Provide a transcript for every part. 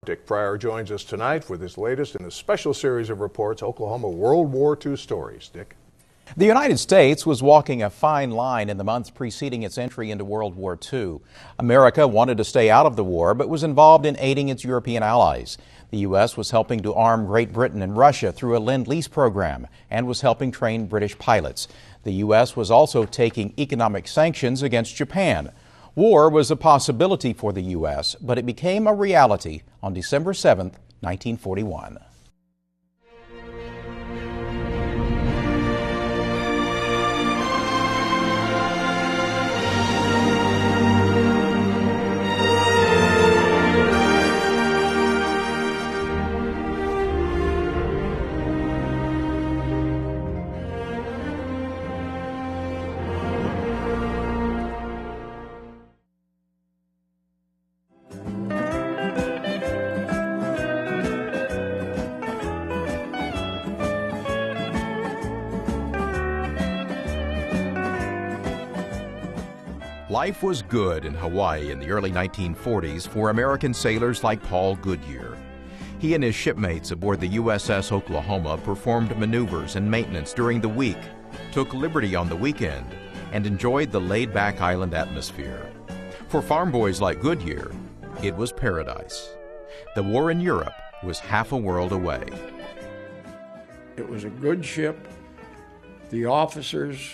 Dick Pryor joins us tonight with his latest in a special series of reports, Oklahoma World War II stories. Dick. The United States was walking a fine line in the months preceding its entry into World War II. America wanted to stay out of the war, but was involved in aiding its European allies. The U.S. was helping to arm Great Britain and Russia through a Lend-Lease program and was helping train British pilots. The U.S. was also taking economic sanctions against Japan. War was a possibility for the U.S., but it became a reality on December 7, 1941. Life was good in Hawaii in the early 1940s for American sailors like Paul Goodyear. He and his shipmates aboard the USS Oklahoma performed maneuvers and maintenance during the week, took liberty on the weekend, and enjoyed the laid-back island atmosphere. For farm boys like Goodyear, it was paradise. The war in Europe was half a world away. It was a good ship. The officers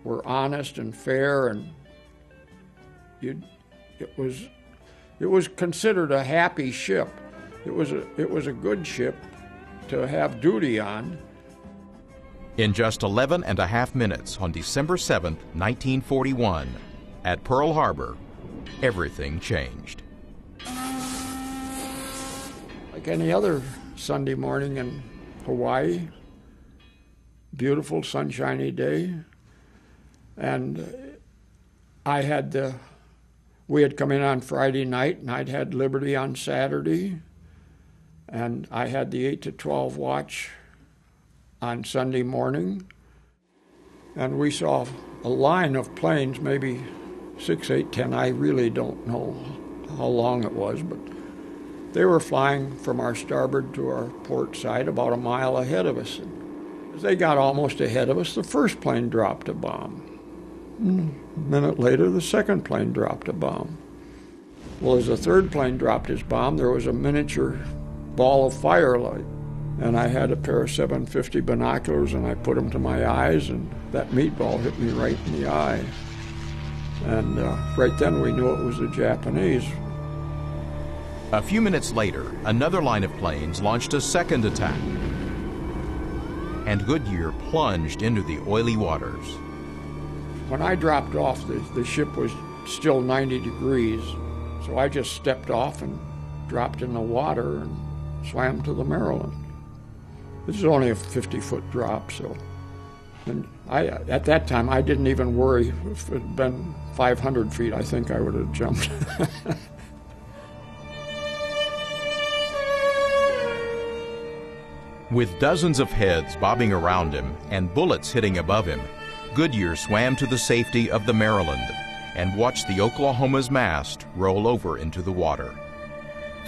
were honest and fair, and it was considered a happy ship. It was a good ship to have duty on. In just 11 and a half minutes on December 7, 1941, at Pearl Harbor, everything changed. Like any other Sunday morning in Hawaii, beautiful sunshiny day, and we had come in on Friday night, and I'd had liberty on Saturday, and I had the 8 to 12 watch on Sunday morning, and we saw a line of planes, maybe 6, 8, 10, I really don't know how long it was, but they were flying from our starboard to our port side about a mile ahead of us. And as they got almost ahead of us, the first plane dropped a bomb. A minute later, the second plane dropped a bomb. Well, as the third plane dropped his bomb, there was a miniature ball of firelight. And I had a pair of 750 binoculars, and I put them to my eyes, and that meatball hit me right in the eye. And right then we knew it was the Japanese. A few minutes later, another line of planes launched a second attack. And Goodyear plunged into the oily waters. When I dropped off, the ship was still 90 degrees, so I just stepped off and dropped in the water and swam to the Maryland. This is only a 50-foot drop, so. And at that time, I didn't even worry. If it had been 500 feet, I think I would have jumped. With dozens of heads bobbing around him and bullets hitting above him, Goodyear swam to the safety of the Maryland and watched the Oklahoma's mast roll over into the water.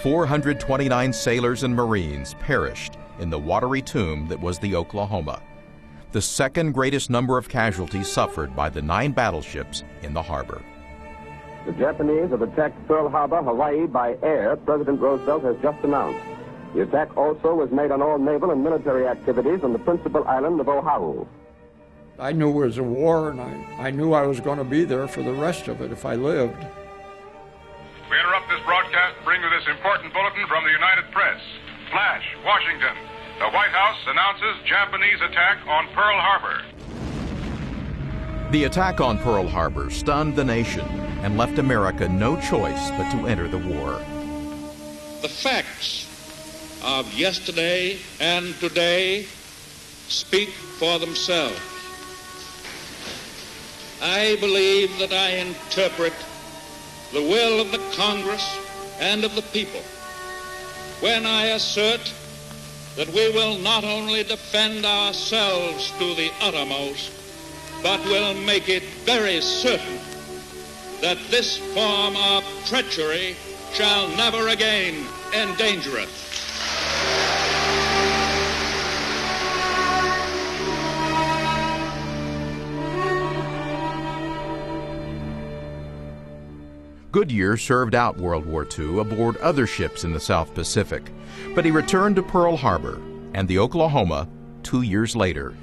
429 sailors and Marines perished in the watery tomb that was the Oklahoma, the second greatest number of casualties suffered by the 9 battleships in the harbor. The Japanese have attacked Pearl Harbor, Hawaii by air, President Roosevelt has just announced. The attack also was made on all naval and military activities on the principal island of Oahu. I knew it was a war, and I knew I was going to be there for the rest of it if I lived. We interrupt this broadcast to bring you this important bulletin from the United Press. Flash, Washington. The White House announces Japanese attack on Pearl Harbor. The attack on Pearl Harbor stunned the nation and left America no choice but to enter the war. The facts of yesterday and today speak for themselves. I believe that I interpret the will of the Congress and of the people when I assert that we will not only defend ourselves to the uttermost, but will make it very certain that this form of treachery shall never again and dangerous. Goodyear served out World War II aboard other ships in the South Pacific, but he returned to Pearl Harbor and the Oklahoma 2 years later.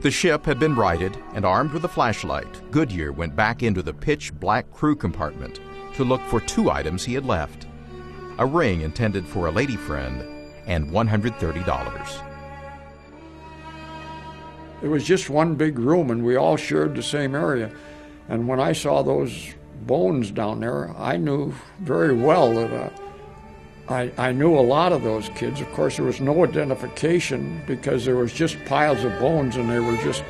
The ship had been righted, and armed with a flashlight, Goodyear went back into the pitch-black crew compartment to look for 2 items he had left: a ring intended for a lady friend and $130. It was just one big room, and we all shared the same area. And when I saw those bones down there, I knew very well that I knew a lot of those kids. Of course, there was no identification because there was just piles of bones, and they were just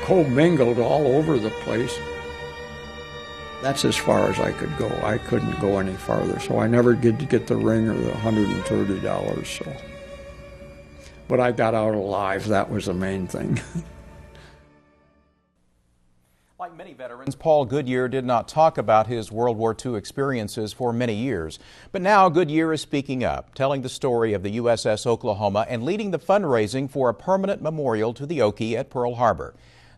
commingled all over the place. That's as far as I could go. I couldn't go any farther, so I never did get the ring or the $130. So, but I got out alive. That was the main thing. Like many veterans, Paul Goodyear did not talk about his World War II experiences for many years. But now Goodyear is speaking up, telling the story of the USS Oklahoma and leading the fundraising for a permanent memorial to the Okie at Pearl Harbor.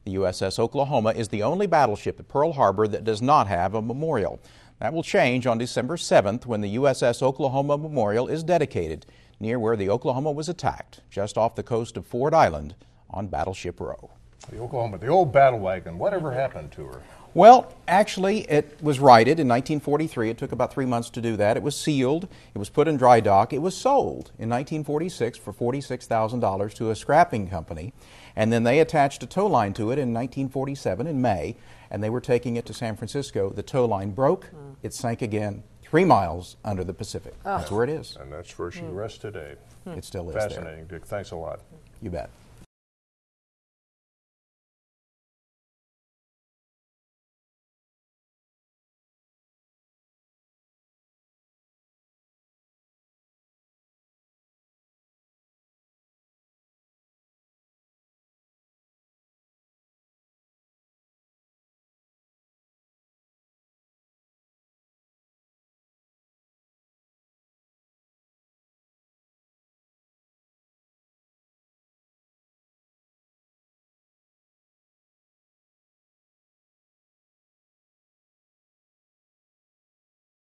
The USS Oklahoma is the only battleship at Pearl Harbor that does not have a memorial. That will change on December 7th when the USS Oklahoma Memorial is dedicated near where the Oklahoma was attacked, just off the coast of Ford Island on Battleship Row. The Oklahoma, the old battle wagon, whatever happened to her? Well, actually, it was righted in 1943. It took about 3 months to do that. It was sealed. It was put in dry dock. It was sold in 1946 for $46,000 to a scrapping company. And then they attached a tow line to it in 1947 in May, and they were taking it to San Francisco. The tow line broke. It sank again 3 miles under the Pacific. That's where it is. And that's where she rests today. It still is Fascinating, Dick. Thanks a lot. You bet.